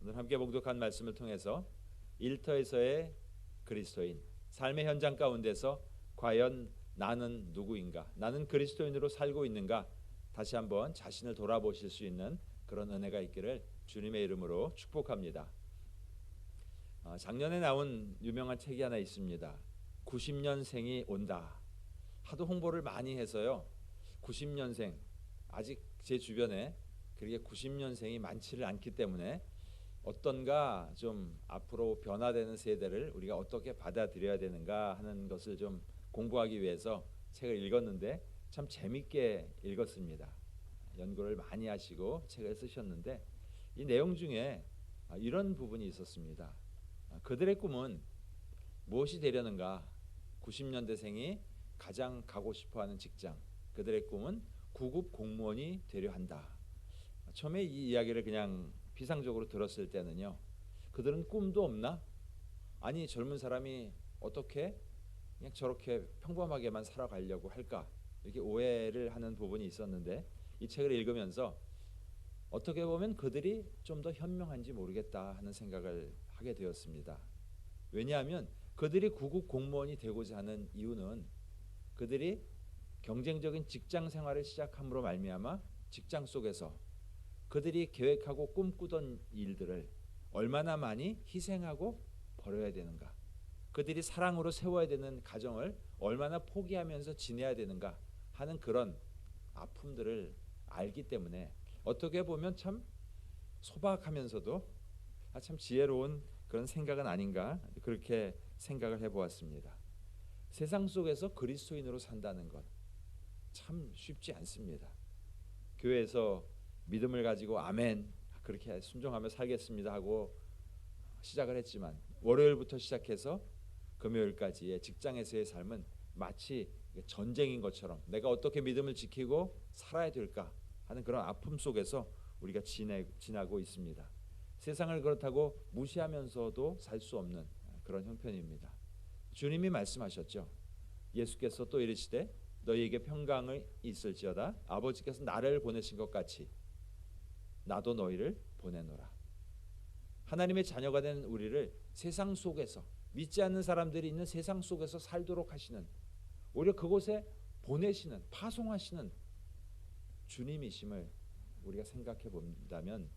오늘 함께 봉독한 말씀을 통해서 일터에서의 그리스도인, 삶의 현장 가운데서 과연 나는 누구인가? 나는 그리스도인으로 살고 있는가? 다시 한번 자신을 돌아보실 수 있는 그런 은혜가 있기를 주님의 이름으로 축복합니다. 작년에 나온 유명한 책이 하나 있습니다. 90년생이 온다. 하도 홍보를 많이 해서요. 90년생, 아직 제 주변에 그렇게 90년생이 많지를 않기 때문에 어떤가 좀 앞으로 변화되는 세대를 우리가 어떻게 받아들여야 되는가 하는 것을 좀 공부하기 위해서 책을 읽었는데 참 재밌게 읽었습니다. 연구를 많이 하시고 책을 쓰셨는데 이 내용 중에 이런 부분이 있었습니다. 그들의 꿈은 무엇이 되려는가? 90년대생이 가장 가고 싶어하는 직장, 그들의 꿈은 구급 공무원이 되려 한다. 처음에 이 이야기를 그냥 피상적으로 들었을 때는요, 그들은 꿈도 없나? 아니 젊은 사람이 어떻게 그냥 저렇게 평범하게만 살아가려고 할까? 이렇게 오해를 하는 부분이 있었는데 이 책을 읽으면서 어떻게 보면 그들이 좀 더 현명한지 모르겠다 하는 생각을 하게 되었습니다. 왜냐하면 그들이 구급 공무원이 되고자 하는 이유는 그들이 경쟁적인 직장 생활을 시작함으로 말미암아 직장 속에서 그들이 계획하고 꿈꾸던 일들을 얼마나 많이 희생하고 버려야 되는가, 그들이 사랑으로 세워야 되는 가정을 얼마나 포기하면서 지내야 되는가 하는 그런 아픔들을 알기 때문에 어떻게 보면 참 소박하면서도 참 지혜로운 그런 생각은 아닌가, 그렇게 생각을 해보았습니다. 세상 속에서 그리스도인으로 산다는 것 참 쉽지 않습니다. 교회에서 믿음을 가지고 아멘 그렇게 순종하며 살겠습니다 하고 시작을 했지만 월요일부터 시작해서 금요일까지의 직장에서의 삶은 마치 전쟁인 것처럼 내가 어떻게 믿음을 지키고 살아야 될까 하는 그런 아픔 속에서 우리가 지나고 있습니다. 세상을 그렇다고 무시하면서도 살 수 없는 그런 형편입니다. 주님이 말씀하셨죠. 예수께서 또 이르시되 너희에게 평강이 있을지어다 아버지께서 나를 보내신 것 같이 나도 너희를 보내노라. 하나님의 자녀가 된 우리를 세상 속에서, 믿지 않는 사람들이 있는 세상 속에서 살도록 하시는, 오히려 그곳에 보내시는, 파송하시는 주님이심을 우리가 생각해 본다면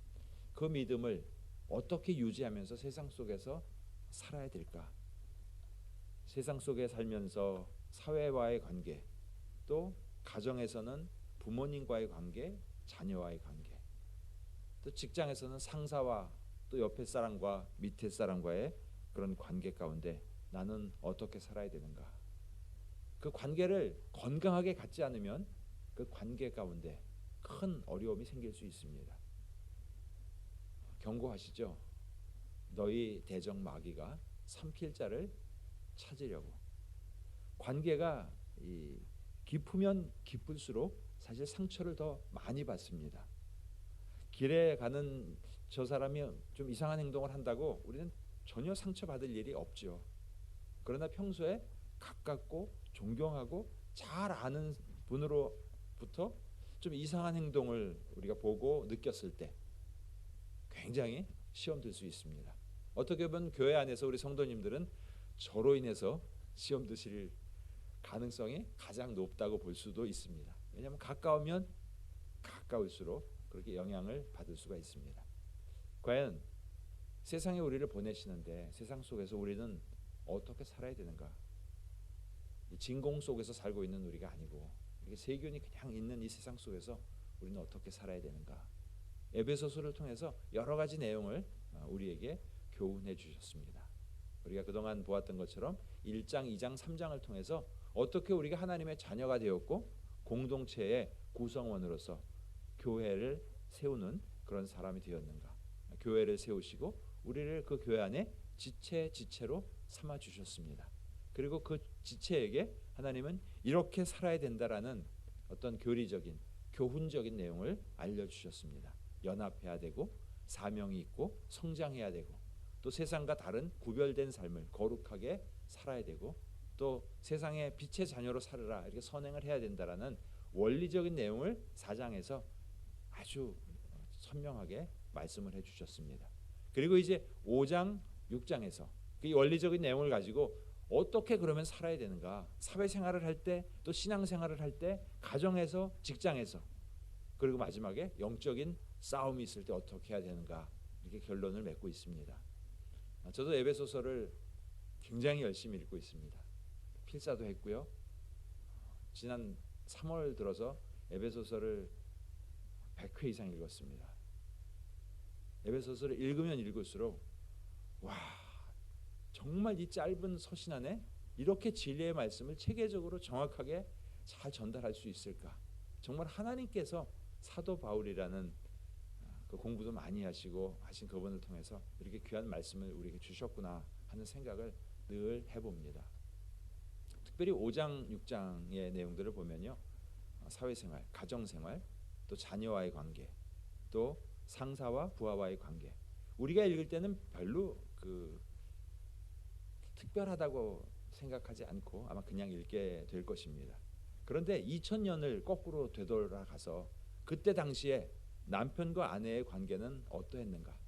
그 믿음을 어떻게 유지하면서 세상 속에서 살아야 될까? 세상 속에 살면서 사회와의 관계, 또 가정에서는 부모님과의 관계, 자녀와의 관계, 또 직장에서는 상사와 또 옆에 사람과 밑에 사람과의 그런 관계 가운데 나는 어떻게 살아야 되는가? 그 관계를 건강하게 갖지 않으면 그 관계 가운데 큰 어려움이 생길 수 있습니다. 경고하시죠. 너희 대적 마귀가 삼킬 자를 찾으려고. 관계가 깊으면 깊을수록 사실 상처를 더 많이 받습니다. 길에 가는 저 사람이 좀 이상한 행동을 한다고 우리는 전혀 상처받을 일이 없죠. 그러나 평소에 가깝고 존경하고 잘 아는 분으로부터 좀 이상한 행동을 우리가 보고 느꼈을 때 굉장히 시험 들 수 있습니다. 어떻게 보면 교회 안에서 우리 성도님들은 저로 인해서 시험 드실 가능성이 가장 높다고 볼 수도 있습니다. 왜냐하면 가까우면 가까울수록 그렇게 영향을 받을 수가 있습니다. 과연 세상에 우리를 보내시는데 세상 속에서 우리는 어떻게 살아야 되는가? 진공 속에서 살고 있는 우리가 아니고 이렇게 세균이 그냥 있는 이 세상 속에서 우리는 어떻게 살아야 되는가? 에베소서를 통해서 여러 가지 내용을 우리에게 교훈해 주셨습니다. 우리가 그동안 보았던 것처럼 1장, 2장, 3장을 통해서 어떻게 우리가 하나님의 자녀가 되었고 공동체의 구성원으로서 교회를 세우는 그런 사람이 되었는가? 교회를 세우시고 우리를 그 교회 안에 지체로 삼아 주셨습니다. 그리고 그 지체에게 하나님은 이렇게 살아야 된다라는 어떤 교리적인, 교훈적인 내용을 알려주셨습니다. 연합해야 되고 사명이 있고 성장해야 되고 또 세상과 다른 구별된 삶을 거룩하게 살아야 되고 또 세상의 빛의 자녀로 살으라 이렇게 선행을 해야 된다라는 원리적인 내용을 4장에서 아주 선명하게 말씀을 해주셨습니다. 그리고 이제 5장, 6장에서 그 원리적인 내용을 가지고 어떻게 그러면 살아야 되는가? 사회생활을 할 때, 또 신앙생활을 할 때, 가정에서, 직장에서, 그리고 마지막에 영적인 싸움이 있을 때 어떻게 해야 되는가? 이렇게 결론을 맺고 있습니다. 저도 에베소서를 굉장히 열심히 읽고 있습니다. 필사도 했고요. 지난 3월 들어서 에베소서를 100회 이상 읽었습니다. 에베소서를 읽으면 읽을수록 와, 정말 이 짧은 서신 안에 이렇게 진리의 말씀을 체계적으로 정확하게 잘 전달할 수 있을까? 정말 하나님께서 사도 바울이라는 그 공부도 많이 하시고 하신 그분을 통해서 이렇게 귀한 말씀을 우리에게 주셨구나 하는 생각을 늘 해봅니다. 특별히 5장, 6장의 내용들을 보면요, 사회생활, 가정생활, 또 자녀와의 관계, 또 상사와 부하와의 관계, 우리가 읽을 때는 별로 특별하다고 생각하지 않고 아마 그냥 읽게 될 것입니다. 그런데 2000년을 거꾸로 되돌아가서 그때 당시에 남편과 아내의 관계는 어떠했는가,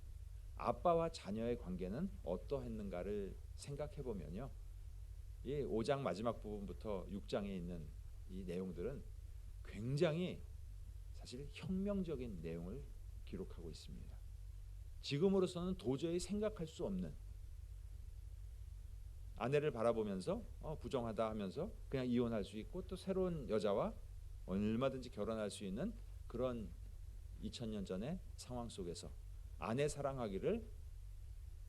아빠와 자녀의 관계는 어떠했는가를 생각해 보면요, 이 5장 마지막 부분부터 6장에 있는 이 내용들은 굉장히 사실 혁명적인 내용을 기록하고 있습니다. 지금으로서는 도저히 생각할 수 없는, 아내를 바라보면서 부정하다 하면서 그냥 이혼할 수 있고 또 새로운 여자와 얼마든지 결혼할 수 있는 그런 2000년 전의 상황 속에서 아내 사랑하기를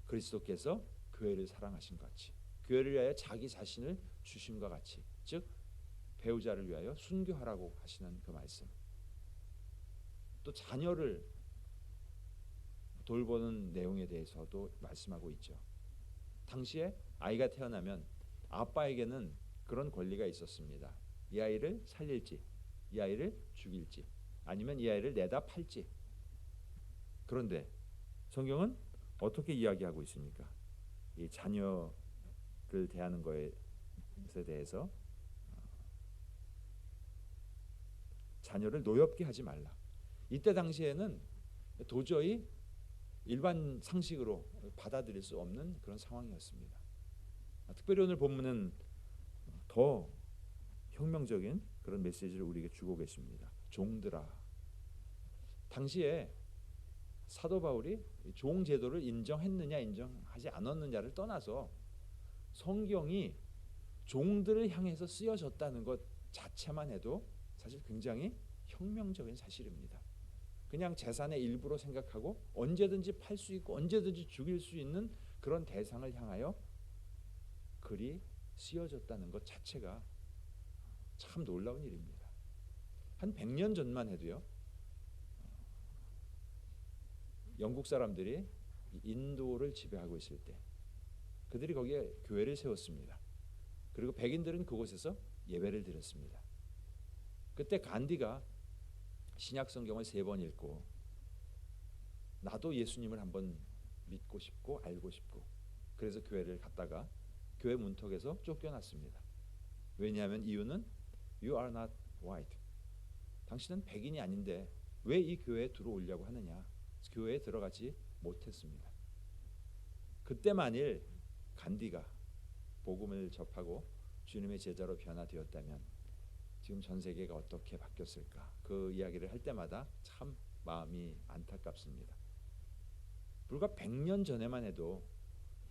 그리스도께서 교회를 사랑하신 것 같이, 교회를 위하여 자기 자신을 주심과 같이, 즉 배우자를 위하여 순교하라고 하시는 그 말씀, 또 자녀를 돌보는 내용에 대해서도 말씀하고 있죠. 당시에 아이가 태어나면 아빠에게는 그런 권리가 있었습니다. 이 아이를 살릴지, 이 아이를 죽일지, 아니면 이 아이를 내다 팔지. 그런데 성경은 어떻게 이야기하고 있습니까? 이 자녀를 대하는 것에 대해서 자녀를 노엽게 하지 말라. 이때 당시에는 도저히 일반 상식으로 받아들일 수 없는 그런 상황이었습니다. 특별히 오늘 본문은 더 혁명적인 그런 메시지를 우리에게 주고 계십니다. 종들아. 당시에 사도 바울이 종 제도를 인정했느냐 인정하지 않았느냐를 떠나서 성경이 종들을 향해서 쓰여졌다는 것 자체만 해도 사실 굉장히 혁명적인 사실입니다. 그냥 재산의 일부로 생각하고 언제든지 팔 수 있고 언제든지 죽일 수 있는 그런 대상을 향하여 글이 쓰여졌다는 것 자체가 참 놀라운 일입니다. 한 100년 전만 해도요, 영국 사람들이 인도를 지배하고 있을 때 그들이 거기에 교회를 세웠습니다. 그리고 백인들은 그곳에서 예배를 드렸습니다. 그때 간디가 신약 성경을 3번 읽고 나도 예수님을 한번 믿고 싶고 알고 싶고 그래서 교회를 갔다가 교회 문턱에서 쫓겨났습니다. 왜냐하면 이유는 You are not white. 당신은 백인이 아닌데 왜 이 교회에 들어오려고 하느냐. 교회에 들어가지 못했습니다. 그때 만일 간디가 복음을 접하고 주님의 제자로 변화되었다면 지금 전 세계가 어떻게 바뀌었을까? 그 이야기를 할 때마다 참 마음이 안타깝습니다. 불과 100년 전에만 해도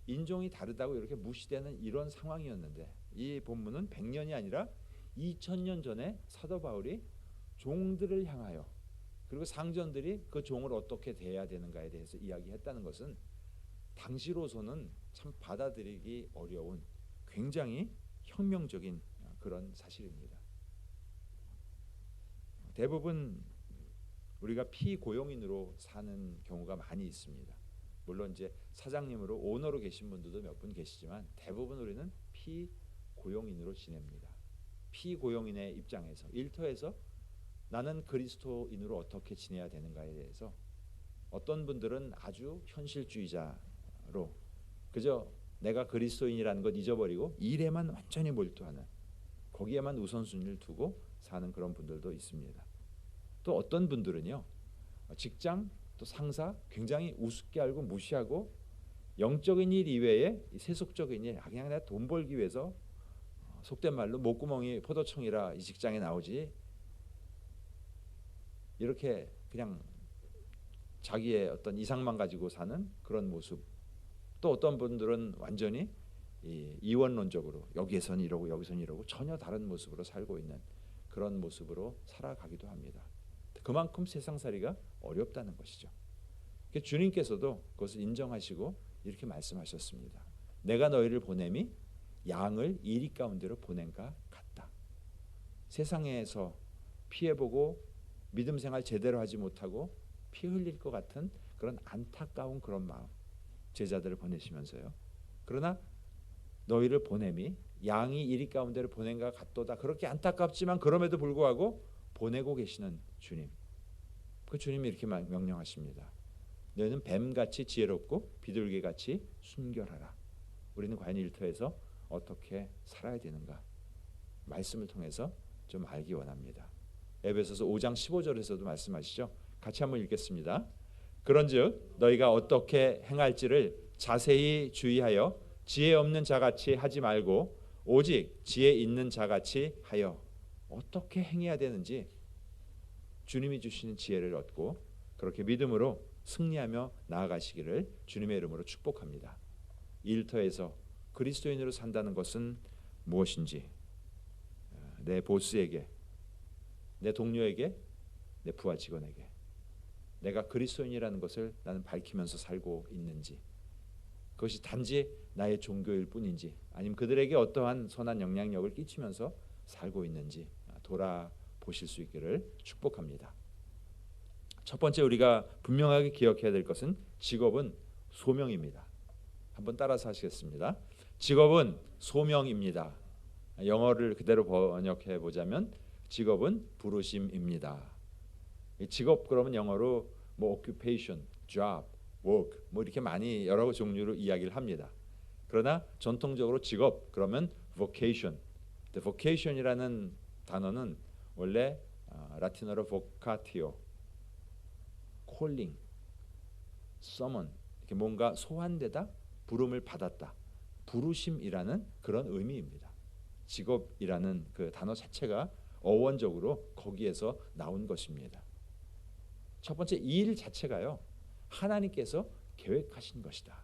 인종이 다르다고 이렇게 무시되는 이런 상황이었는데 이 본문은 100년이 아니라 2000년 전에 사도 바울이 종들을 향하여 그리고 상전들이 그 종을 어떻게 대해야 되는가에 대해서 이야기했다는 것은 당시로서는 참 받아들이기 어려운 굉장히 혁명적인 그런 사실입니다. 대부분 우리가 피고용인으로 사는 경우가 많이 있습니다. 물론 이제 사장님으로 오너로 계신 분들도 몇 분 계시지만 대부분 우리는 피고용인으로 지냅니다. 피고용인의 입장에서 일터에서 나는 그리스도인으로 어떻게 지내야 되는가에 대해서 어떤 분들은 아주 현실주의자로 그저 내가 그리스도인이라는 것 잊어버리고 일에만 완전히 몰두하는, 거기에만 우선순위를 두고 사는 그런 분들도 있습니다. 또 어떤 분들은요, 직장 또 상사 굉장히 우습게 알고 무시하고 영적인 일 이외에 세속적인 일, 그냥 내가 돈 벌기 위해서 속된 말로 목구멍이 포도청이라 이 직장에 나오지, 이렇게 그냥 자기의 어떤 이상만 가지고 사는 그런 모습. 또 어떤 분들은 완전히 이원론적으로 여기에선 이러고 여기선 이러고 전혀 다른 모습으로 살고 있는 그런 모습으로 살아가기도 합니다. 그만큼 세상살이가 어렵다는 것이죠. 주님께서도 그것을 인정하시고 이렇게 말씀하셨습니다. 내가 너희를 보냄이 양을 이리 가운데로 보낸가 같다. 세상에서 피해보고 믿음 생활 제대로 하지 못하고 피 흘릴 것 같은 그런 안타까운 그런 마음, 제자들을 보내시면서요. 그러나 너희를 보냄이 양이 이리 가운데로 보낸가 같도다. 그렇게 안타깝지만 그럼에도 불구하고 보내고 계시는 주님. 그 주님이 이렇게 명령하십니다. 너희는 뱀같이 지혜롭고 비둘기같이 순결하라. 우리는 과연 일터에서 어떻게 살아야 되는가? 말씀을 통해서 좀 알기 원합니다. 에베소서 5장 15절에서도 말씀하시죠. 같이 한번 읽겠습니다. 그런즉 너희가 어떻게 행할지를 자세히 주의하여 지혜 없는 자같이 하지 말고 오직 지혜 있는 자같이 하여. 어떻게 행해야 되는지 주님이 주시는 지혜를 얻고 그렇게 믿음으로 승리하며 나아가시기를 주님의 이름으로 축복합니다. 일터에서 그리스도인으로 산다는 것은 무엇인지 내 보스에게, 내 동료에게, 내 부하 직원에게 내가 그리스도인이라는 것을 나는 밝히면서 살고 있는지, 그것이 단지 나의 종교일 뿐인지 아니면 그들에게 어떠한 선한 영향력을 끼치면서 살고 있는지 돌아보실 수 있기를 축복합니다. 첫 번째 우리가 분명하게 기억해야 될 것은 직업은 소명입니다. 한번 따라서 하시겠습니다. 직업은 소명입니다. 영어를 그대로 번역해 보자면 직업은 부르심입니다. 직업 그러면 영어로 occupation, job, work 이렇게 많이 여러 종류로 이야기를 합니다. 그러나 전통적으로 직업 그러면 vocation. vocation이라는 단어는 원래 라틴어로 vocatio, calling, summon, 이렇게 뭔가 소환되다, 부름을 받았다, 부르심이라는 그런 의미입니다. 직업이라는 그 단어 자체가 어원적으로 거기에서 나온 것입니다. 첫 번째, 이 일 자체가요, 하나님께서 계획하신 것이다.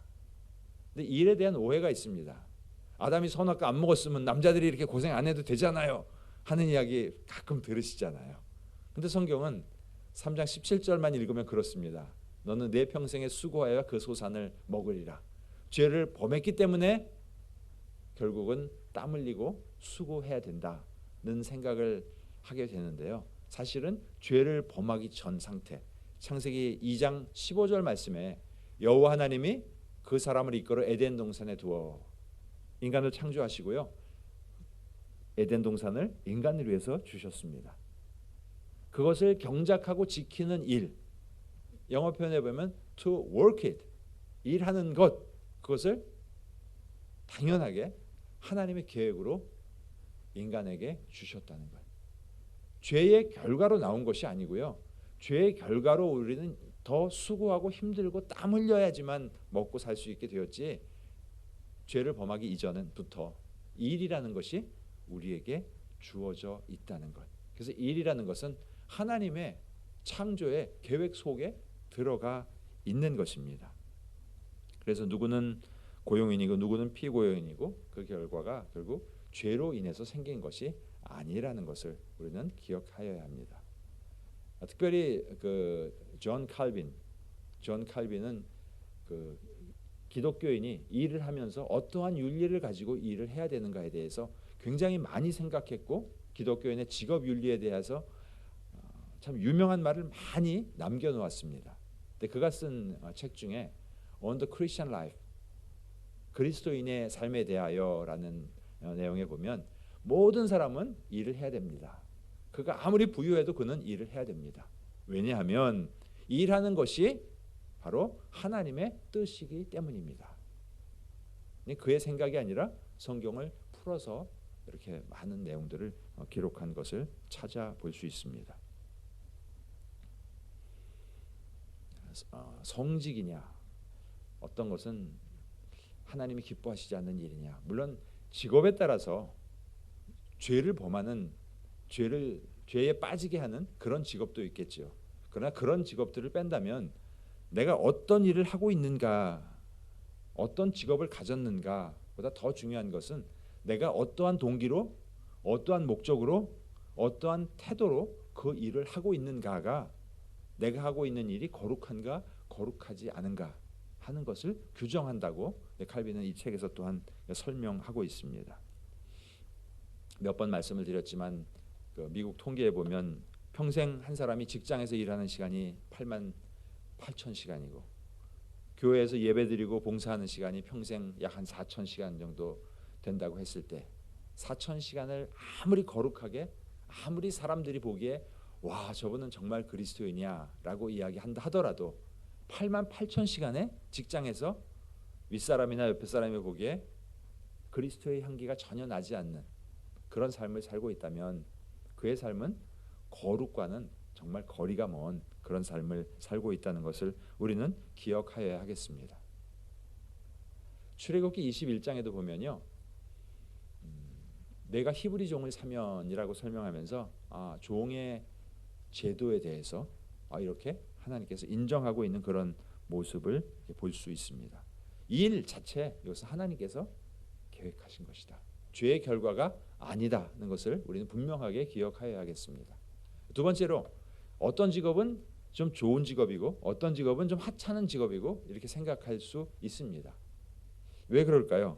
근데 이 일에 대한 오해가 있습니다. 아담이 선악과 안 먹었으면 남자들이 이렇게 고생 안 해도 되잖아요 하는 이야기 가끔 들으시잖아요. 근데 성경은 3장 17절만 읽으면 그렇습니다. 너는 내 평생에 수고하여 그 소산을 먹으리라. 죄를 범했기 때문에 결국은 땀 흘리고 수고해야 된다는 생각을 하게 되는데요. 사실은 죄를 범하기 전 상태, 창세기 2장 15절 말씀에 여호와 하나님이 그 사람을 이끌어 에덴 동산에 두어 인간을 창조하시고요, 에덴 동산을 인간을 위해서 주셨습니다. 그것을 경작하고 지키는 일, 영어 표현해 보면 to work it, 일하는 것, 그것을 당연하게 하나님의 계획으로 인간에게 주셨다는 것. 죄의 결과로 나온 것이 아니고요, 죄의 결과로 우리는 더 수고하고 힘들고 땀 흘려야지만 먹고 살 수 있게 되었지, 죄를 범하기 이전부터 일이라는 것이 우리에게 주어져 있다는 것. 그래서 일이라는 것은 하나님의 창조의 계획 속에 들어가 있는 것입니다. 그래서 누구는 고용인이고 누구는 피고용인이고 그 결과가 결국 죄로 인해서 생긴 것이 아니라는 것을 우리는 기억하여야 합니다. 특별히 존 칼빈은 그 기독교인이 일을 하면서 어떠한 윤리를 가지고 일을 해야 되는가에 대해서 굉장히 많이 생각했고, 기독교인의 직업 윤리에 대해서 참 유명한 말을 많이 남겨놓았습니다. 근데 그가 쓴 책 중에 On the Christian Life, 그리스도인의 삶에 대하여라는 내용에 보면 모든 사람은 일을 해야 됩니다. 그가 아무리 부유해도 그는 일을 해야 됩니다. 왜냐하면 일하는 것이 바로 하나님의 뜻이기 때문입니다. 그의 생각이 아니라 성경을 풀어서 이렇게 많은 내용들을 기록한 것을 찾아볼 수 있습니다. 성직이냐, 어떤 것은 하나님이 기뻐하시지 않는 일이냐. 물론 직업에 따라서 죄를 범하는 죄에 빠지게 하는 그런 직업도 있겠죠. 그러나 그런 직업들을 뺀다면 내가 어떤 일을 하고 있는가, 어떤 직업을 가졌는가 보다 더 중요한 것은 내가 어떠한 동기로, 어떠한 목적으로, 어떠한 태도로 그 일을 하고 있는가가, 내가 하고 있는 일이 거룩한가 거룩하지 않은가 하는 것을 규정한다고 칼빈은 이 책에서 또한 설명하고 있습니다. 몇 번 말씀을 드렸지만 그 미국 통계에 보면 평생 한 사람이 직장에서 일하는 시간이 8만 8천 시간이고 교회에서 예배드리고 봉사하는 시간이 평생 약 한 4천 시간 정도 된다고 했을 때 4천 시간을 아무리 거룩하게, 아무리 사람들이 보기에 와 저분은 정말 그리스도인이야라고 이야기한다 하더라도 8만 8천 시간의 직장에서 윗사람이나 옆에 사람이 보기에 그리스도의 향기가 전혀 나지 않는 그런 삶을 살고 있다면 그의 삶은 거룩과는 정말 거리가 먼 그런 삶을 살고 있다는 것을 우리는 기억하여야 하겠습니다. 출애굽기 21장에도 보면요, 내가 히브리 종을 사면이라고 설명하면서 종의 제도에 대해서 이렇게 하나님께서 인정하고 있는 그런 모습을 볼 수 있습니다. 이 일 자체 이것은 하나님께서 계획하신 것이다. 죄의 결과가 아니다는 것을 우리는 분명하게 기억하여야 하겠습니다. 두 번째로 어떤 직업은 좀 좋은 직업이고 어떤 직업은 좀 하찮은 직업이고 이렇게 생각할 수 있습니다. 왜 그럴까요?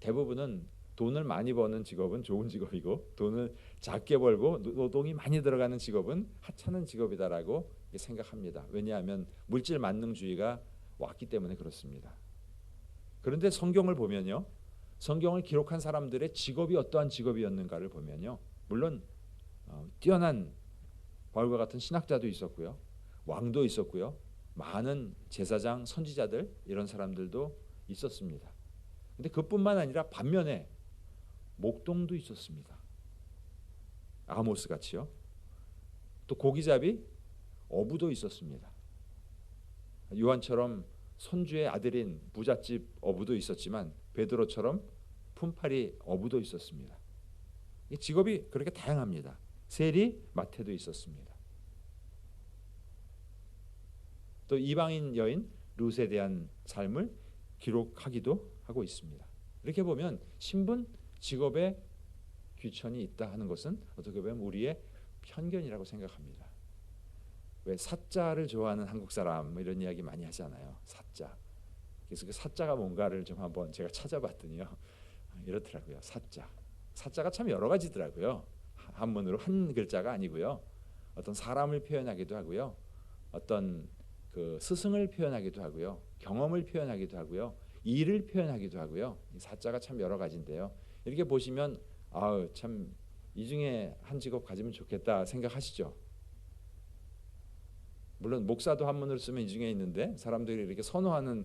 대부분은 돈을 많이 버는 직업은 좋은 직업이고 돈을 작게 벌고 노동이 많이 들어가는 직업은 하찮은 직업이다라고 생각합니다. 왜냐하면 물질 만능주의가 왔기 때문에 그렇습니다. 그런데 성경을 보면요, 성경을 기록한 사람들의 직업이 어떠한 직업이었는가를 보면요, 물론 뛰어난 바울과 같은 신학자도 있었고요, 왕도 있었고요, 많은 제사장, 선지자들 이런 사람들도 있었습니다. 근데 그뿐만 아니라 반면에 목동도 있었습니다. 아모스 같이요. 또 고기잡이, 어부도 있었습니다. 요한처럼 손주의 아들인 부잣집 어부도 있었지만 베드로처럼 품팔이 어부도 있었습니다. 이 직업이 그렇게 다양합니다. 세리, 마태도 있었습니다. 또 이방인 여인 룻에 대한 삶을 기록하기도 하고 있습니다. 이렇게 보면 신분, 직업에 귀천이 있다 하는 것은 어떻게 보면 우리의 편견이라고 생각합니다. 왜 사자를 좋아하는 한국 사람 이런 이야기 많이 하잖아요. 사자. 그래서 그 사자가 뭔가를 좀 한번 제가 찾아봤더니요, 이렇더라고요. 사자. 사자가 참 여러 가지더라고요. 한문으로 한 글자가 아니고요. 어떤 사람을 표현하기도 하고요. 어떤 그 스승을 표현하기도 하고요. 경험을 표현하기도 하고요. 일을 표현하기도 하고요. 이 사자가 참 여러 가지인데요. 이렇게 보시면 참 이 중에 한 직업 가지면 좋겠다 생각하시죠. 물론 목사도 한문으로 쓰면 이 중에 있는데 사람들이 이렇게 선호하는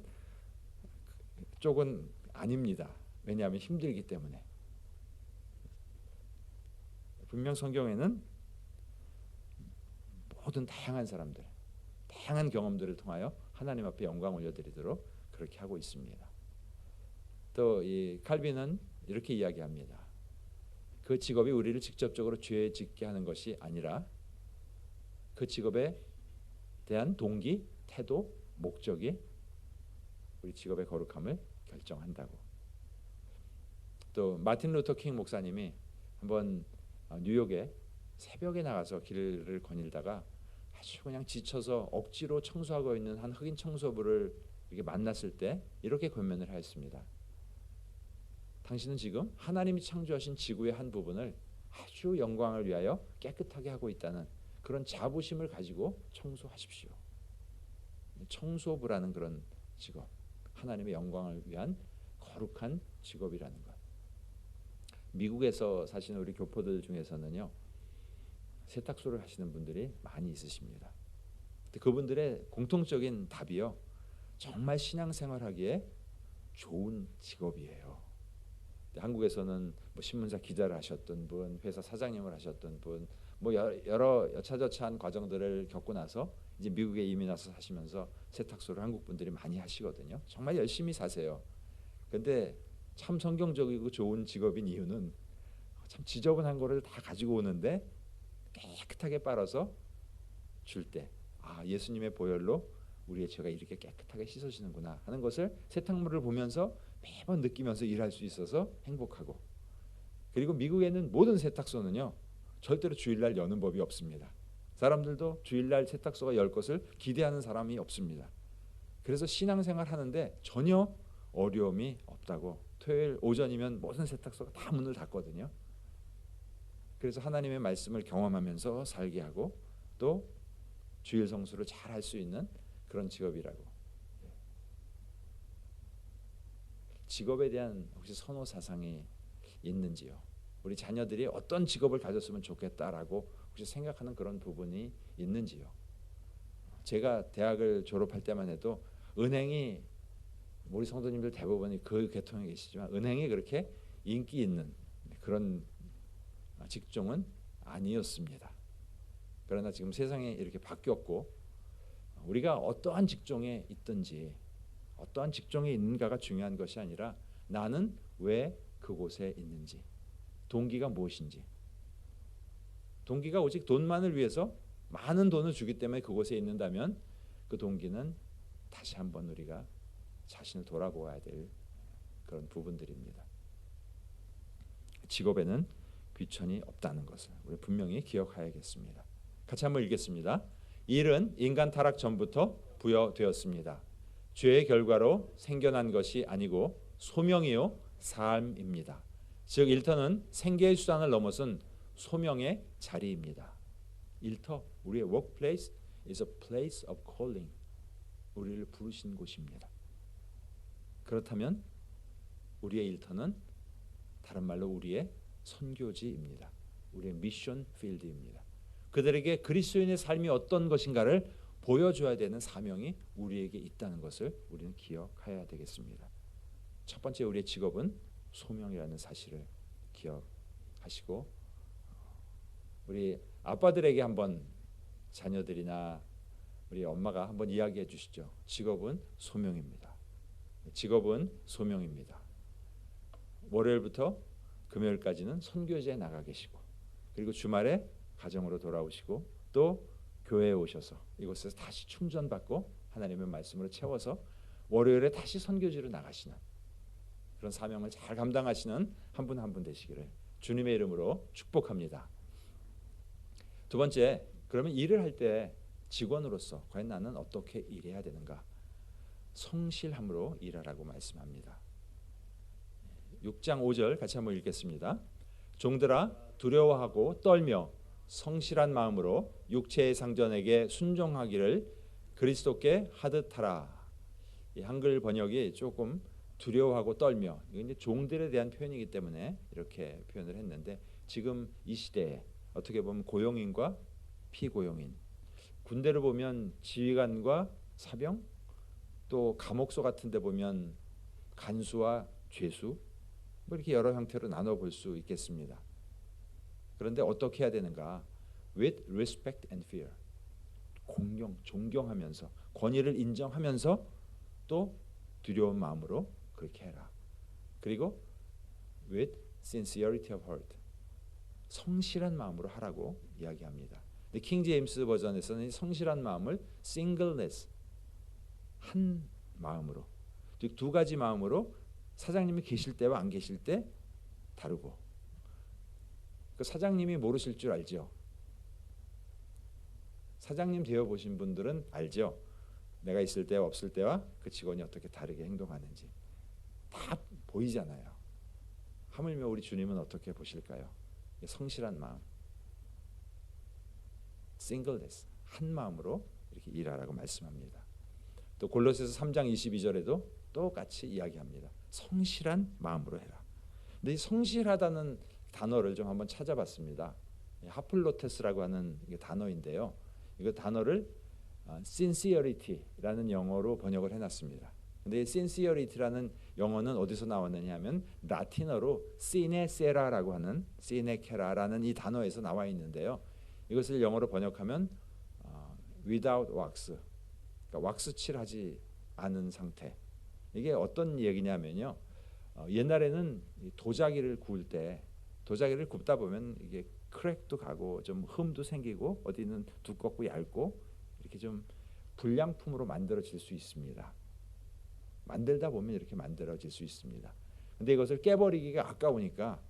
쪽은 아닙니다. 왜냐하면 힘들기 때문에. 분명 성경에는 모든 다양한 사람들, 다양한 경험들을 통하여 하나님 앞에 영광 올려드리도록 그렇게 하고 있습니다. 또 이 칼빈은 이렇게 이야기합니다. 그 직업이 우리를 직접적으로 죄에 짓게 하는 것이 아니라 그 직업에 대한 동기, 태도, 목적이 우리 직업의 거룩함을 결정한다고. 또 마틴 루터 킹 목사님이 한번 뉴욕에 새벽에 나가서 길을 거닐다가 아주 그냥 지쳐서 억지로 청소하고 있는 한 흑인 청소부를 이렇게 만났을 때 이렇게 권면을 하였습니다. 당신은 지금 하나님이 창조하신 지구의 한 부분을 아주 영광을 위하여 깨끗하게 하고 있다는 그런 자부심을 가지고 청소하십시오. 청소부라는 그런 직업, 하나님의 영광을 위한 거룩한 직업이라는 것. 미국에서 사시는 우리 교포들 중에서는요, 세탁소를 하시는 분들이 많이 있으십니다. 그분들의 공통적인 답이요, 정말 신앙생활하기에 좋은 직업이에요. 한국에서는 뭐 신문사 기자를 하셨던 분, 회사 사장님을 하셨던 분, 뭐 여러 여차저차한 과정들을 겪고 나서 이제 미국에 이민 와서 사시면서 세탁소를 한국 분들이 많이 하시거든요. 정말 열심히 사세요. 근데 참 성경적이고 좋은 직업인 이유는 참 지저분한 거를 다 가지고 오는데 깨끗하게 빨아서 줄 때, 아, 예수님의 보혈로 우리의 죄가 이렇게 깨끗하게 씻어지는구나 하는 것을 세탁물을 보면서 매번 느끼면서 일할 수 있어서 행복하고, 그리고 미국에는 모든 세탁소는요 절대로 주일날 여는 법이 없습니다. 사람들도 주일날 세탁소가 열 것을 기대하는 사람이 없습니다. 그래서 신앙생활 하는데 전혀 어려움이 없다고. 토요일 오전이면 모든 세탁소가 다 문을 닫거든요. 그래서 하나님의 말씀을 경험하면서 살게 하고 또 주일 성수를 잘 할 수 있는 그런 직업이라고. 직업에 대한 혹시 선호 사상이 있는지요? 우리 자녀들이 어떤 직업을 가졌으면 좋겠다라고 혹시 생각하는 그런 부분이 있는지요? 제가 대학을 졸업할 때만 해도 은행이, 우리 성도님들 대부분이 그 계통에 계시지만 은행이 그렇게 인기 있는 그런 직종은 아니었습니다. 그러나 지금 세상이 이렇게 바뀌었고 우리가 어떠한 직종에 있든지 어떠한 직종에 있는가가 중요한 것이 아니라 나는 왜 그곳에 있는지, 동기가 무엇인지. 동기가 오직 돈만을 위해서 많은 돈을 주기 때문에 그곳에 있는다면 그 동기는 다시 한번 우리가 자신을 돌아보아야 될 그런 부분들입니다. 직업에는 귀천이 없다는 것을 우리 분명히 기억해야겠습니다. 같이 한번 읽겠습니다. 일은 인간 타락 전부터 부여되었습니다. 죄의 결과로 생겨난 것이 아니고 소명이요 삶입니다. 즉 일터는 생계의 수단을 넘어선 소명의 자리입니다. 일터, 우리의 workplace is a place of calling. 우리를 부르신 곳입니다. 그렇다면 우리의 일터는 다른 말로 우리의 선교지입니다. 우리의 미션 필드입니다. 그들에게 그리스도인의 삶이 어떤 것인가를 보여줘야 되는 사명이 우리에게 있다는 것을 우리는 기억해야 되겠습니다. 첫 번째 우리의 직업은 소명이라는 사실을 기억하시고, 우리 아빠들에게 한번 자녀들이나 우리 엄마가 한번 이야기해 주시죠. 직업은 소명입니다. 직업은 소명입니다. 월요일부터 금요일까지는 선교지에 나가 계시고, 그리고 주말에 가정으로 돌아오시고 또 교회에 오셔서 이곳에서 다시 충전받고 하나님의 말씀으로 채워서 월요일에 다시 선교지로 나가시는 그런 사명을 잘 감당하시는 한 분 한 분 되시기를 주님의 이름으로 축복합니다. 두 번째, 그러면 일을 할 때 직원으로서 과연 나는 어떻게 일해야 되는가? 성실함으로 일하라고 말씀합니다. 6장 5절 같이 한번 읽겠습니다. 종들아 두려워하고 떨며 성실한 마음으로 육체의 상전에게 순종하기를 그리스도께 하듯 하라. 이 한글 번역이 조금 두려워하고 떨며, 이건 이제 종들에 대한 표현이기 때문에 이렇게 표현을 했는데, 지금 이 시대에 어떻게 보면 고용인과 피고용인, 군대를 보면 지휘관과 사병, 또 감옥소 같은 데 보면 간수와 죄수, 뭐 이렇게 여러 형태로 나눠 볼 수 있겠습니다. 그런데 어떻게 해야 되는가? With respect and fear. 존경하면서, 권위를 인정하면서 또 두려운 마음으로 그렇게 해라. 그리고 with sincerity of heart. 성실한 마음으로 하라고 이야기합니다. 근데 킹 제임스 버전에서는 성실한 마음을 singleness, 한 마음으로, 즉 두 가지 마음으로 사장님이 계실 때와 안 계실 때 다르고, 그 사장님이 모르실 줄 알죠. 사장님 되어 보신 분들은 알죠. 내가 있을 때와 없을 때와 그 직원이 어떻게 다르게 행동하는지 다 보이잖아요. 하물며 우리 주님은 어떻게 보실까요? 성실한 마음, singleness, 한 마음으로 이렇게 일하라고 말씀합니다. 또 골로새서 3장 22절에도 똑같이 이야기합니다. 성실한 마음으로 해라. 근데 이 성실하다는 단어를 좀 한번 찾아봤습니다. 하플로테스라고 하는 단어인데요. 이거 단어를 sincerity라는 영어로 번역을 해놨습니다. 근데 sincerity라는 영어는 어디서 나왔느냐 하면 라틴어로 sinequera라고 하는 sinequera라는 이 단어에서 나와 있는데요. 이것을 영어로 번역하면 without wax, 그러니까 왁스 칠하지 않은 상태. 이게 어떤 얘기냐면요. 옛날에는 도자기를 구울 때 도자기를 굽다 보면 이게 크랙도 가고 좀 흠도 생기고 어디는 두껍고 얇고 이렇게 좀 불량품으로 만들어질 수 있습니다. 만들다 보면 이렇게 만들어질 수 있습니다. 근데 이것을 깨버리기가 아까우니까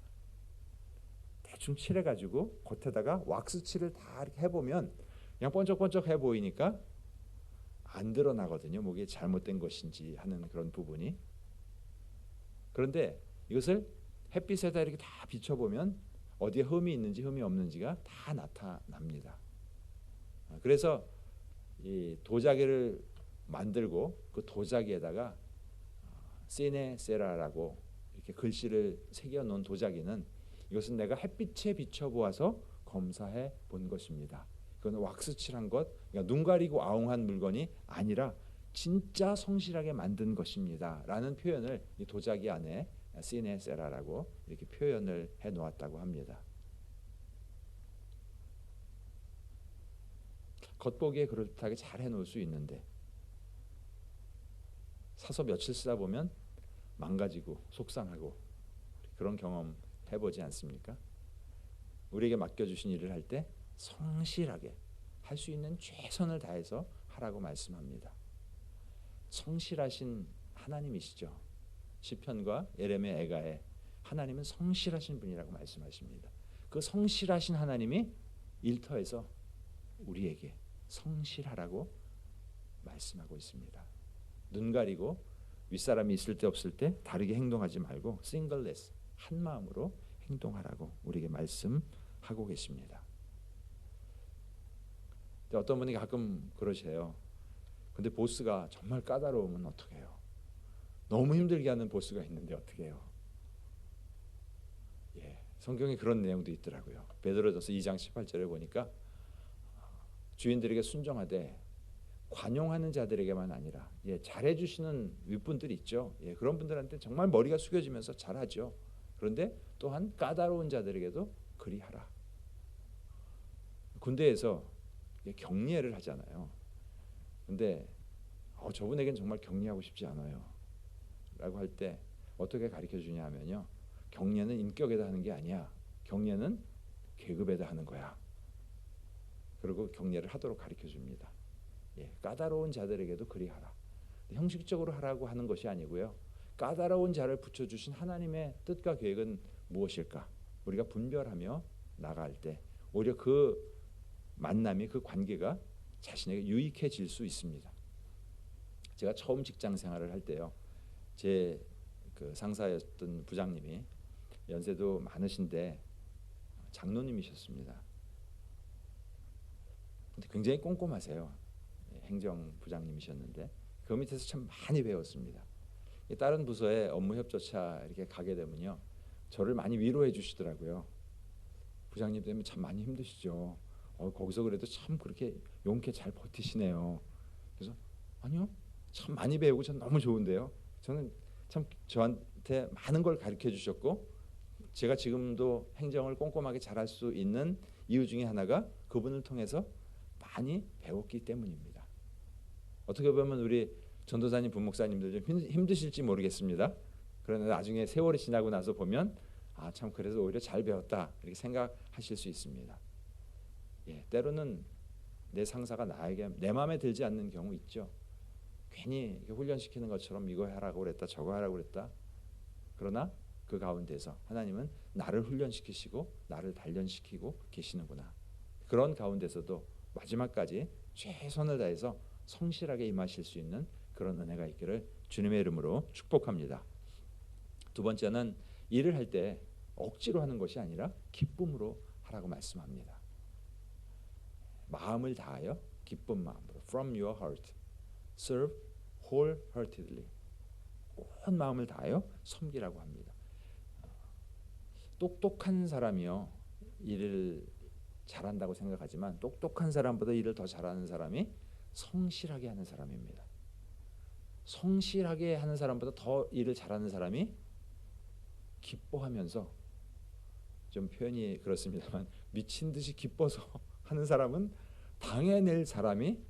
대충 칠해가지고 겉에다가 왁스 칠을 다 이렇게 해보면 그냥 번쩍번쩍해 보이니까 안 드러나거든요. 뭐게 잘못된 것인지 하는 그런 부분이. 그런데 이것을 햇빛에다 이렇게 다 비춰보면 어디에 흠이 있는지 흠이 없는지가 다 나타납니다. 그래서 이 도자기를 만들고 그 도자기에다가 시네 세라라고 이렇게 글씨를 새겨 놓은 도자기는 이것은 내가 햇빛에 비춰 보아서 검사해 본 것입니다. 그건 왁스 칠한 것, 그러니까 눈 가리고 아웅한 물건이 아니라 진짜 성실하게 만든 것입니다. 라는 표현을 이 도자기 안에 시네 세라라고 이렇게 표현을 해 놓았다고 합니다. 겉보기에 그럴듯하게 잘 해놓을 수 있는데 사서 며칠 쓰다 보면 망가지고 속상하고 그런 경험 해보지 않습니까? 우리에게 맡겨주신 일을 할 때 성실하게 할 수 있는 최선을 다해서 하라고 말씀합니다. 성실하신 하나님이시죠. 시편과 예레미야 애가에 하나님은 성실하신 분이라고 말씀하십니다. 그 성실하신 하나님이 일터에서 우리에게 성실하라고 말씀하고 있습니다. 눈 가리고 윗사람이 있을 때 없을 때 다르게 행동하지 말고 싱글레스 한 마음으로 행동하라고 우리에게 말씀하고 계십니다. 어떤 분이 가끔 그러세요. 근데 보스가 정말 까다로우면 어떻게 해요? 너무 힘들게 하는 보스가 있는데 어떻게 해요? 성경에 그런 내용도 있더라고요. 베드로전서 2장 18절에 보니까 주인들에게 순종하되 관용하는 자들에게만 아니라 잘해주시는 윗분들이 있죠. 그런 분들한테 정말 머리가 숙여지면서 잘하죠. 그런데 또한 까다로운 자들에게도 그리하라. 군대에서 격리회를 하잖아요. 근데 저분에겐 정말 격리하고 싶지 않아요. 라고 할 때 어떻게 가르쳐주냐 하면요. 격려는 인격에다 하는 게 아니야. 격려는 계급에다 하는 거야. 그리고 격려를 하도록 가르쳐줍니다. 까다로운 자들에게도 그리하라. 형식적으로 하라고 하는 것이 아니고요. 까다로운 자를 붙여주신 하나님의 뜻과 계획은 무엇일까? 우리가 분별하며 나갈 때 오히려 그 만남이 그 관계가 자신에게 유익해질 수 있습니다. 제가 처음 직장 생활을 할 때요. 제 그 상사였던 부장님이 연세도 많으신데 장로님이셨습니다. 근데 굉장히 꼼꼼하세요. 행정부장님이셨는데 그 밑에서 참 많이 배웠습니다. 다른 부서에 업무 협조차 이렇게 가게 되면요. 저를 많이 위로해 주시더라고요. 부장님 때문에 참 많이 힘드시죠. 거기서 그래도 참 그렇게 용케 잘 버티시네요. 그래서 아니요. 참 많이 배우고 전 너무 좋은데요. 저는 참 저한테 많은 걸 가르쳐 주셨고 제가 지금도 행정을 꼼꼼하게 잘할 수 있는 이유 중에 하나가 그분을 통해서 많이 배웠기 때문입니다. 어떻게 보면 우리 전도사님, 부목사님들 좀 힘드실지 모르겠습니다. 그러나 나중에 세월이 지나고 나서 보면 참 그래서 오히려 잘 배웠다 이렇게 생각하실 수 있습니다. 때로는 내 상사가 나에게 내 마음에 들지 않는 경우 있죠. 괜히 훈련시키는 것처럼 이거 하라고 그랬다 저거 하라고 그랬다. 그러나 그 가운데서 하나님은 나를 훈련시키시고 나를 단련시키고 계시는구나. 그런 가운데서도 마지막까지 최선을 다해서 성실하게 임하실 수 있는 그런 은혜가 있기를 주님의 이름으로 축복합니다. 두 번째는 일을 할 때 억지로 하는 것이 아니라 기쁨으로 하라고 말씀합니다. 마음을 다하여 기쁜 마음으로 from your heart serve wholeheartedly 온 마음을 다하여 섬기라고 합니다. 똑똑한 사람이요 일을 잘한다고 생각하지만 똑똑한 사람보다 일을 더 잘하는 사람이 성실하게 하는 사람입니다. 성실하게 하는 사람보다 더 일을 잘하는 사람이 기뻐하면서 좀 표현이 그렇습니다만 미친 듯이 기뻐서 하는 사람은 당해낼 사람이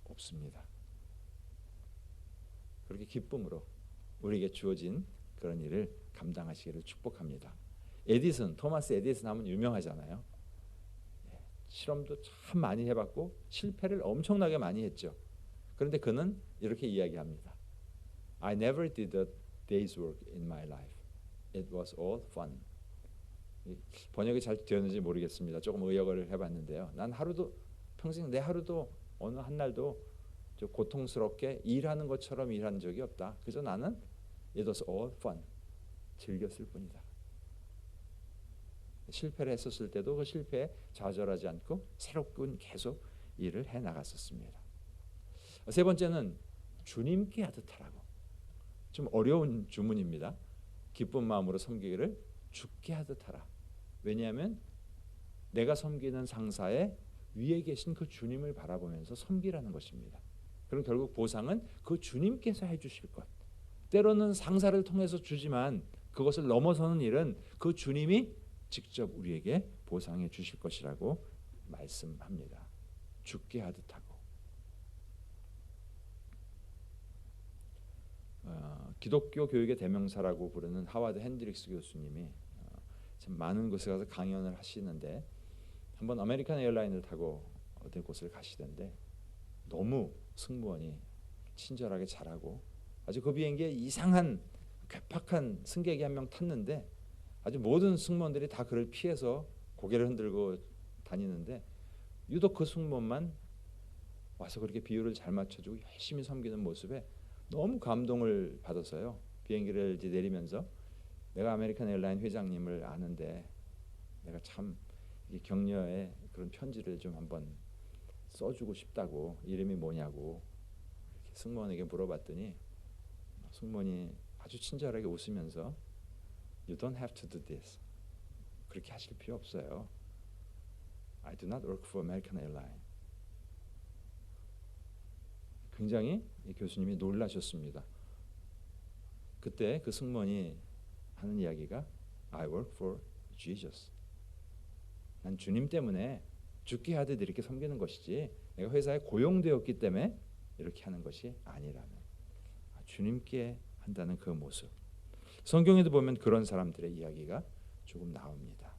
없습니다. 그렇게 기쁨으로 우리에게 주어진 그런 일을 감당하시기를 축복합니다. 토마스 에디슨 하면 유명하잖아요. 실험도 참 많이 해봤고 실패를 엄청나게 많이 했죠. 그런데 그는 이렇게 이야기합니다. I never did a day's work in my life. It was all fun. 번역이 잘 되었는지 모르겠습니다. 조금 의역을 해봤는데요. 난 평생 내 하루도 어느 한 날도 좀 고통스럽게 일하는 것처럼 일한 적이 없다. 그래서 나는 it was all fun. 즐겼을 뿐이다. 실패를 했었을 때도 그 실패에 좌절하지 않고 새롭게 계속 일을 해 나갔었습니다. 세 번째는 주님께 하듯 하라고. 좀 어려운 주문입니다. 기쁜 마음으로 섬기기를 주께 하듯 하라. 왜냐하면 내가 섬기는 상사의 위에 계신 그 주님을 바라보면서 섬기라는 것입니다. 그럼 결국 보상은 그 주님께서 해주실 것. 때로는 상사를 통해서 주지만 그것을 넘어서는 일은 그 주님이 직접 우리에게 보상해 주실 것이라고 말씀합니다. 주께 하듯 하고. 기독교 교육의 대명사라고 부르는 하와드 핸드릭스 교수님이 참 많은 곳에 가서 강연을 하시는데 한번 아메리칸 에어라인을 타고 어느 곳을 가시던데 너무 승무원이 친절하게 잘하고 아주 그 비행기에 이상한 괴팍한 승객이 한 명 탔는데 아주 모든 승무원들이 다 그를 피해서 고개를 흔들고 다니는데 유독 그 승무원만 와서 그렇게 비율을 잘 맞춰주고 열심히 섬기는 모습에 너무 감동을 받았어요. 비행기를 이제 내리면서 내가 아메리칸 에어라인 회장님을 아는데 내가 참 격려의 그런 편지를 좀 한번 써주고 싶다고 이름이 뭐냐고 이렇게 승무원에게 물어봤더니 승무원이 아주 친절하게 웃으면서 You don't have to do this. 그렇게 하실 필요 없어요. I do not work for American Airlines. 굉장히 이 교수님이 놀라셨습니다. 그때 그 승무원이 하는 이야기가 I work for Jesus. 난 주님 때문에 주께 하듯 이렇게 섬기는 것이지 내가 회사에 고용되었기 때문에 이렇게 하는 것이 아니라는 주님께 한다는 그 모습. 성경에도 보면 그런 사람들의 이야기가 조금 나옵니다.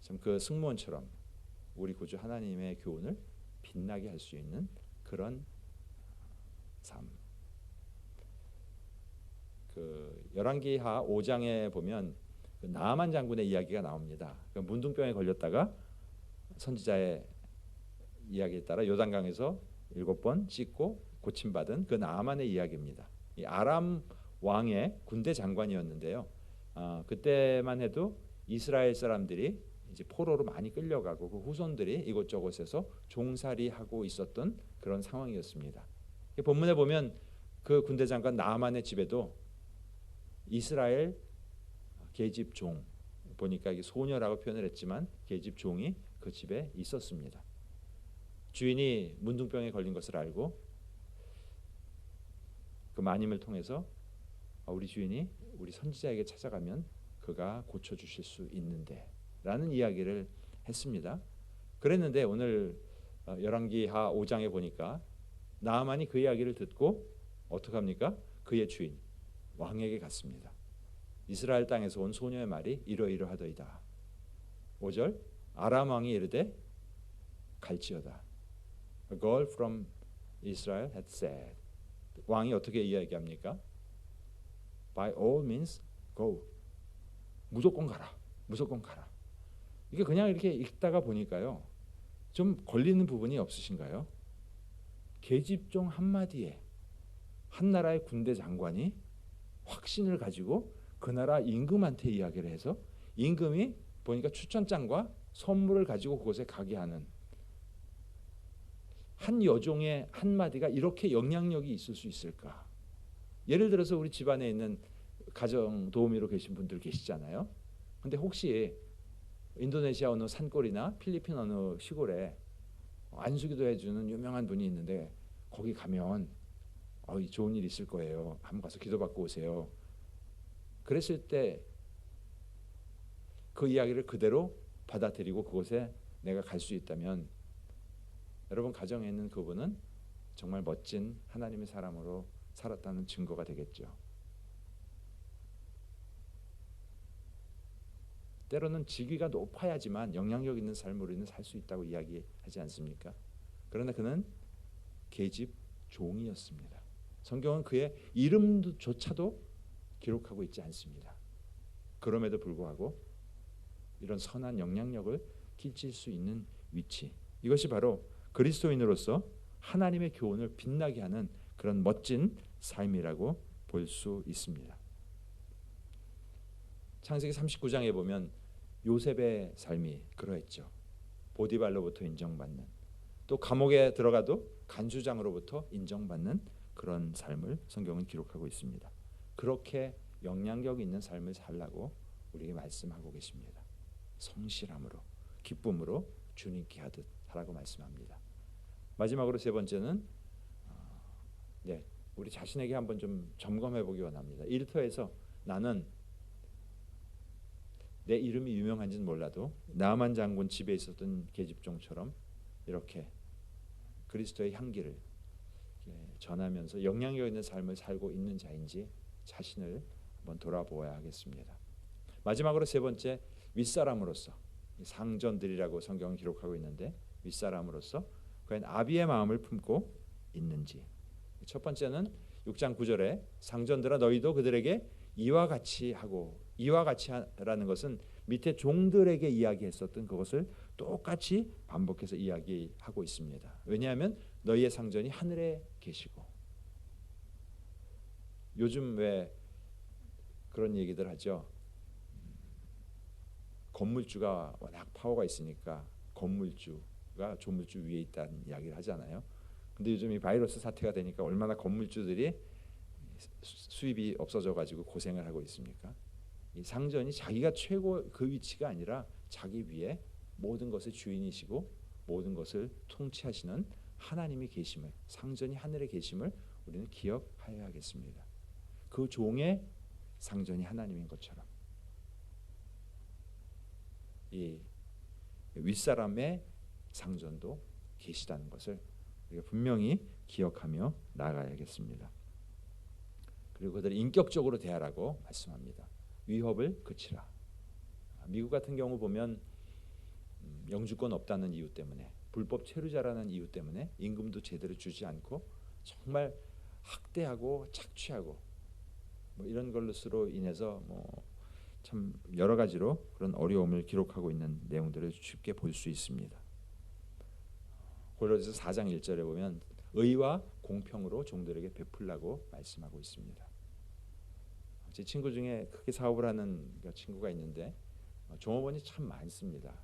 참 그 승무원처럼 우리 구주 하나님의 교훈을 빛나게 할 수 있는 그런 삶. 그 열왕기하 5장에 보면 그 나아만 장군의 이야기가 나옵니다. 그 문둥병에 걸렸다가 선지자의 이야기에 따라 요단강에서 7번 씻고 고침받은 그 나아만의 이야기입니다. 이 아람 왕의 군대 장관이었는데요. 그때만 해도 이스라엘 사람들이 이제 포로로 많이 끌려가고 그 후손들이 이곳저곳에서 종살이하고 있었던 그런 상황이었습니다. 본문에 보면 그 군대 장관 나아만의 집에도 이스라엘 계집 종 보니까 이게 소녀라고 표현을 했지만 계집 종이 그 집에 있었습니다. 주인이 문둥병에 걸린 것을 알고 그 마님을 통해서 우리 주인이 우리 선지자에게 찾아가면 그가 고쳐주실 수 있는데 라는 이야기를 했습니다. 그랬는데 오늘 열왕기하 5장에 보니까 나아만이 그 이야기를 듣고 어떻게 합니까? 그의 주인 왕에게 갔습니다. 이스라엘 땅에서 온 소녀의 말이 이러이러하더이다. 5절 아람 왕이 이르되 갈지어다. A girl from Israel had said. 왕이 어떻게 이야기합니까? By all means go. 무조건 가라. 무조건 가라. 이게 그냥 이렇게 읽다가 보니까요. 좀 걸리는 부분이 없으신가요? 계집종 한마디에 한 나라의 군대 장관이 확신을 가지고 그 나라 임금한테 이야기를 해서 임금이 보니까 추천장과 선물을 가지고 그곳에 가게 하는 한 여종의 한마디가 이렇게 영향력이 있을 수 있을까? 예를 들어서 우리 집안에 있는 가정 도우미로 계신 분들 계시잖아요. 근데 혹시 인도네시아 어느 산골이나 필리핀 어느 시골에 안수기도 해주는 유명한 분이 있는데 거기 가면 좋은 일 있을 거예요. 한번 가서 기도받고 오세요. 그랬을 때 그 이야기를 그대로 받아들이고 그곳에 내가 갈 수 있다면 여러분 가정에 있는 그분은 정말 멋진 하나님의 사람으로 살았다는 증거가 되겠죠. 때로는 직위가 높아야지만 영향력 있는 삶을 우리는 살 수 있다고 이야기하지 않습니까? 그러나 그는 계집 종이었습니다. 성경은 그의 이름조차도 기록하고 있지 않습니다. 그럼에도 불구하고 이런 선한 영향력을 끼칠 수 있는 위치, 이것이 바로 그리스도인으로서 하나님의 교훈을 빛나게 하는 그런 멋진 삶이라고 볼 수 있습니다. 창세기 39장에 보면 요셉의 삶이 그러했죠. 보디발로부터 인정받는, 또 감옥에 들어가도 간수장으로부터 인정받는 그런 삶을 성경은 기록하고 있습니다. 그렇게 영향력 있는 삶을 살라고 우리에게 말씀하고 계십니다. 성실함으로, 기쁨으로 주님께 하듯 하라고 말씀합니다. 마지막으로 세 번째는 우리 자신에게 한번 좀 점검해 보기 원합니다. 일터에서 나는 내 이름이 유명한지는 몰라도 나만 장군 집에 있었던 계집종처럼 이렇게 그리스도의 향기를 전하면서 영향력 있는 삶을 살고 있는 자인지 자신을 한번 돌아보아야 하겠습니다. 마지막으로 세 번째, 윗사람으로서, 상전들이라고 성경은 기록하고 있는데 윗사람으로서 과연 아비의 마음을 품고 있는지. 첫 번째는 6장 9절에 상전들아 너희도 그들에게 이와 같이 하고, 이와 같이 하라는 것은 밑에 종들에게 이야기했었던 그것을 똑같이 반복해서 이야기하고 있습니다. 왜냐하면 너희의 상전이 하늘에 계시고, 요즘 왜 그런 얘기들 하죠. 건물주가 워낙 파워가 있으니까 건물주가 조물주 위에 있다는 이야기를 하잖아요. 근데 요즘 이 바이러스 사태가 되니까 얼마나 건물주들이 수입이 없어져 가지고 고생을 하고 있습니까? 이 상전이 자기가 최고 그 위치가 아니라 자기 위에 모든 것의 주인이시고 모든 것을 통치하시는 하나님이 계심을, 상전이 하늘에 계심을 우리는 기억하여야겠습니다. 그 종의 상전이 하나님인 것처럼 이 윗사람의 상전도 계시다는 것을 우리가 분명히 기억하며 나아가야겠습니다. 그리고 그들을 인격적으로 대하라고 말씀합니다. 위협을 그치라. 미국 같은 경우 보면 영주권 없다는 이유 때문에, 불법 체류자라는 이유 때문에 임금도 제대로 주지 않고 정말 학대하고 착취하고 이런 것으로 인해서 참 여러 가지로 그런 어려움을 기록하고 있는 내용들을 쉽게 볼 수 있습니다. 골로새서 4장 1절에 보면 의와 공평으로 종들에게 베풀라고 말씀하고 있습니다. 제 친구 중에 크게 사업을 하는 친구가 있는데 종업원이 참 많습니다.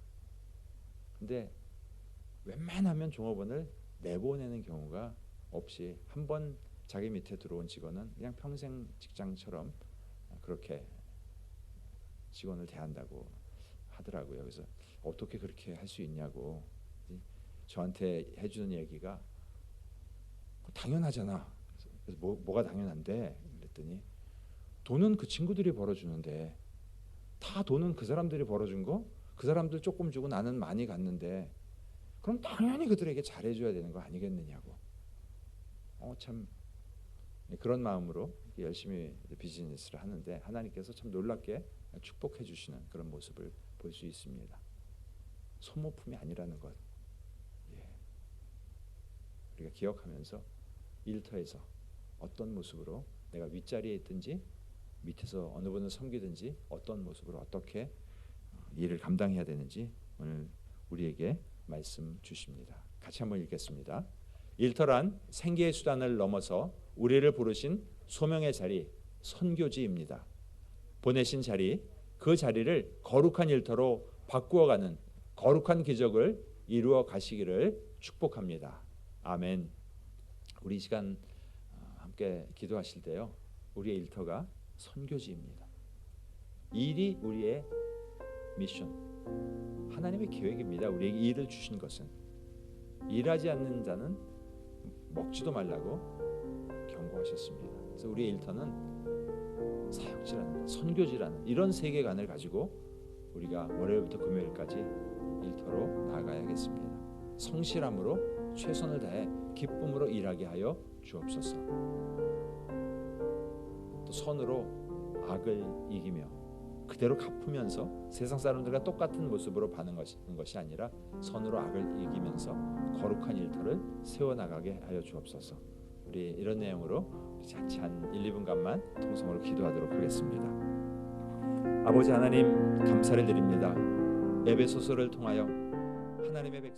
근데 웬만하면 종업원을 내보내는 경우가 없이 한번 자기 밑에 들어온 직원은 그냥 평생 직장처럼 그렇게 직원을 대한다고 하더라고요. 그래서 어떻게 그렇게 할 수 있냐고 저한테 해주는 얘기가 당연하잖아. 그래서 뭐가 당연한데? 그랬더니 돈은 그 친구들이 벌어주는데, 다 돈은 그 사람들이 벌어준 거, 그 사람들 조금 주고 나는 많이 갔는데 그럼 당연히 그들에게 잘해줘야 되는 거 아니겠느냐고. 참 그런 마음으로 열심히 비즈니스를 하는데 하나님께서 참 놀랍게 축복해 주시는 그런 모습을 볼 수 있습니다. 소모품이 아니라는 것, 우리가 기억하면서 일터에서 어떤 모습으로 내가 윗자리에 있든지 밑에서 어느 분을 섬기든지 어떤 모습으로 어떻게 일을 감당해야 되는지 오늘 우리에게 말씀 주십니다. 같이 한번 읽겠습니다. 일터란 생계의 수단을 넘어서 우리를 부르신 소명의 자리, 선교지입니다. 보내신 자리, 그 자리를 거룩한 일터로 바꾸어가는 거룩한 기적을 이루어 가시기를 축복합니다. 아멘. 우리 이 시간 함께 기도하실 때요, 우리의 일터가 선교지입니다. 일이 우리의 미션, 하나님의 계획입니다. 우리에게 일을 주신 것은 일하지 않는 자는 먹지도 말라고 경고하셨습니다. 그래서 우리의 일터는 사역지라는 것, 선교지라는 이런 세계관을 가지고 우리가 월요일부터 금요일까지 일터로 나아가야겠습니다. 성실함으로 최선을 다해 기쁨으로 일하게 하여 주옵소서. 또 선으로 악을 이기며 그대로 갚으면서 세상 사람들과 똑같은 모습으로 반응하시는 것이 아니라 선으로 악을 이기면서 거룩한 일터를 세워나가게 하여 주옵소서. 우리 이런 내용으로 같이 한 1, 2분간만 통성으로 기도하도록 하겠습니다. 아버지 하나님, 감사를 드립니다. 에베소서를 통하여 하나님의 백성